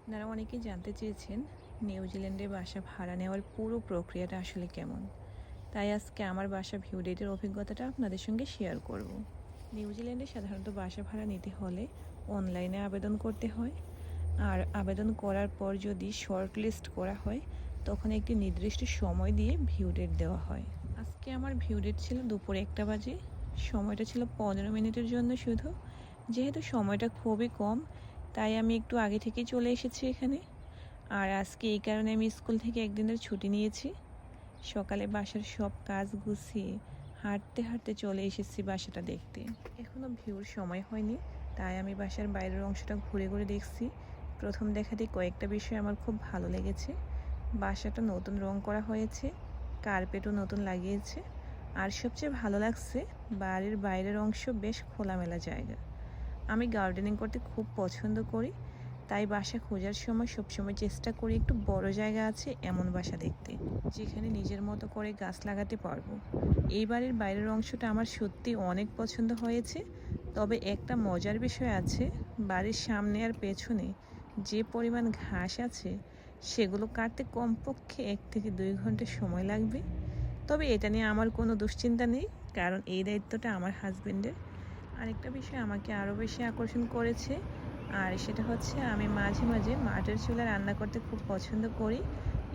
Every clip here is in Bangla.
আপনারা অনেকেই জানতে চেয়েছেন নিউজিল্যান্ডে বাসা ভাড়া নেওয়ার পুরো প্রক্রিয়াটা আসলে কেমন। তাই আজকে আমার বাসা ভিউ ডেটের অভিজ্ঞতাটা আপনাদের সঙ্গে শেয়ার করব। নিউজিল্যান্ডে সাধারণত বাসা ভাড়া নিতে হলে অনলাইনে আবেদন করতে হয়। আর আবেদন করার পর যদি শর্ট লিস্ট করা হয় তখন একটি নির্দিষ্ট সময় দিয়ে ভিউ ডেট দেওয়া হয়। আজকে আমার ভিউ ডেট ছিল দুপুর 1টা বাজে। সময়টা ছিল 15 মিনিটের জন্য শুধু। যেহেতু সময়টা খুবই কম তাই আমি একটু আগে থেকেই চলে এসেছি এখানে। আর আজকে এই কারণে আমি স্কুল থেকে একদিনের ছুটি নিয়েছি। সকালে বাসার সব কাজ গুছিয়ে হাঁটতে হাঁটতে চলে এসেছি বাসাটা দেখতে। এখনও ভিউর সময় হয়নি, তাই আমি বাসার বাইরের অংশটা ঘুরে ঘুরে দেখছি। প্রথম দেখাতেই কয়েকটা বিষয় আমার খুব ভালো লেগেছে। বাসাটা নতুন রং করা হয়েছে, কার্পেটও নতুন লাগিয়েছে। আর সবচেয়ে ভালো লাগছে বাড়ির বাইরের অংশ বেশ খোলামেলা জায়গা। আমি গার্ডেনিং করতে খুব পছন্দ করি, তাই বাসা খোঁজার সময় সবসময় চেষ্টা করি একটু বড় জায়গা আছে এমন বাসা দেখতে, যেখানে নিজের মতো করে গাছ লাগাতে পারবো। এই বাড়ির বাইরের অংশটা আমার সত্যি অনেক পছন্দ হয়েছে। তবে একটা মজার বিষয় আছে, বাড়ির সামনে আর পেছনে যে পরিমাণ ঘাস আছে সেগুলো কাটতে কমপক্ষে 1 থেকে 2 ঘন্টা সময় লাগবে। তবে এটা নিয়ে আমার কোনো দুশ্চিন্তা নেই, কারণ এই দায়িত্বটা আমার হাজবেন্ডের। আরেকটা বিষয় আমাকে আরও বেশি আকর্ষণ করেছে, আর সেটা হচ্ছে আমি মাঝে মাঝে মাটির চুলায় রান্না করতে খুব পছন্দ করি।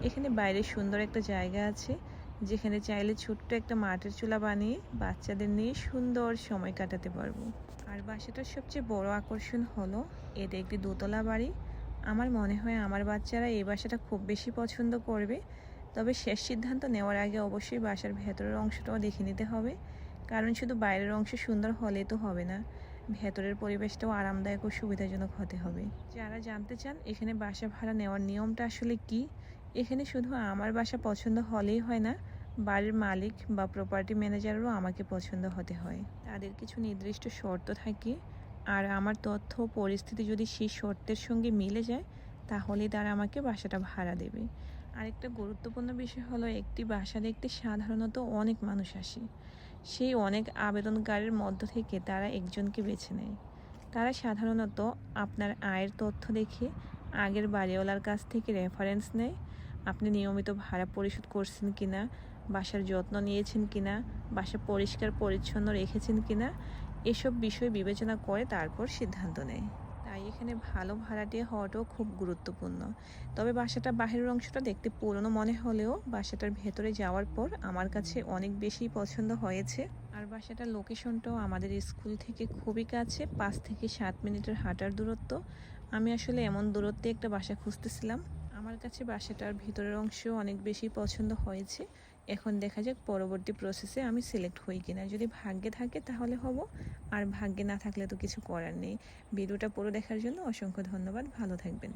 এখানে বাইরে সুন্দর একটা জায়গা আছে, যেখানে চাইলে ছোট্ট একটা মাটির চুলা বানিয়ে বাচ্চাদের নিয়ে সুন্দর সময় কাটাতে পারবো। আর বাসাটার সবচেয়ে বড় আকর্ষণ হলো এটা একটি দোতলা বাড়ি। আমার মনে হয় আমার বাচ্চারা এই বাসাটা খুব বেশি পছন্দ করবে। তবে শেষ সিদ্ধান্ত নেওয়ার আগে অবশ্যই বাসার ভেতরের অংশটাও দেখে নিতে হবে, কারণ শুধু বাইরের অংশ সুন্দর হলে তো হবে না, ভেতরের পরিবেশটাও আরামদায়ক ও সুবিধাজনক হতে হবে। যারা জানতে চান এখানে বাসা ভাড়া নেওয়ার নিয়মটা আসলে কি, এখানে শুধু আমার বাসা পছন্দ হলেই হয় না, বাড়ির মালিক বা প্রপার্টি ম্যানেজারও আমাকে পছন্দ হতে হয়। তাদের কিছু নির্দিষ্ট শর্ত থাকে, আর আমার তথ্য পরিস্থিতি যদি সেই শর্তের সঙ্গে মিলে যায় তাহলেই তারা আমাকে বাসাটা ভাড়া দেবে। আরেকটা গুরুত্বপূর্ণ বিষয় হলো একটি বাসা দেখতে সাধারণত অনেক মানুষ আসে। সেই অনেক আবেদনকারীর মধ্য থেকে তারা একজনকে বেছে নেয়। তারা সাধারণত আপনার আয়ের তথ্য দেখে আগের বাড়িওয়ালার কাছ থেকে রেফারেন্স নেয়। আপনি নিয়মিত ভাড়া পরিশোধ করছেন কিনা, বাসার যত্ন নিয়েছেন কিনা, বাসা পরিষ্কার পরিচ্ছন্ন রেখেছেন কিনা, এসব বিষয় বিবেচনা করে তারপর সিদ্ধান্ত নেয়। তাই এখানে ভালো ভাড়াটিয়া হওয়াটাও খুব গুরুত্বপূর্ণ। তবে বাসাটা বাহিরের অংশটা দেখতে পুরনো মনে হলেও বাসাটার ভেতরে যাওয়ার পর আমার কাছে অনেক বেশি পছন্দ হয়েছে। আর বাসাটার লোকেশনটাও আমাদের স্কুল থেকে খুবই কাছে, 5 থেকে 7 মিনিটের হাঁটার দূরত্ব। আমি আসলে এমন দূরত্বে একটা বাসা খুঁজতেছিলাম। আমার কাছে বাসাটার ভিতরের অংশ অনেক বেশি পছন্দ হয়েছে। এখন দেখা যাক পরবর্তী প্রসেসে আমি সিলেক্ট হই কিনা। যদি ভাগ্যে থাকে তাহলে হব, আর ভাগ্যে না থাকলে তো কিছু করার নেই। ভিডিওটা পুরো দেখার জন্য অসংখ্য ধন্যবাদ। ভালো থাকবেন।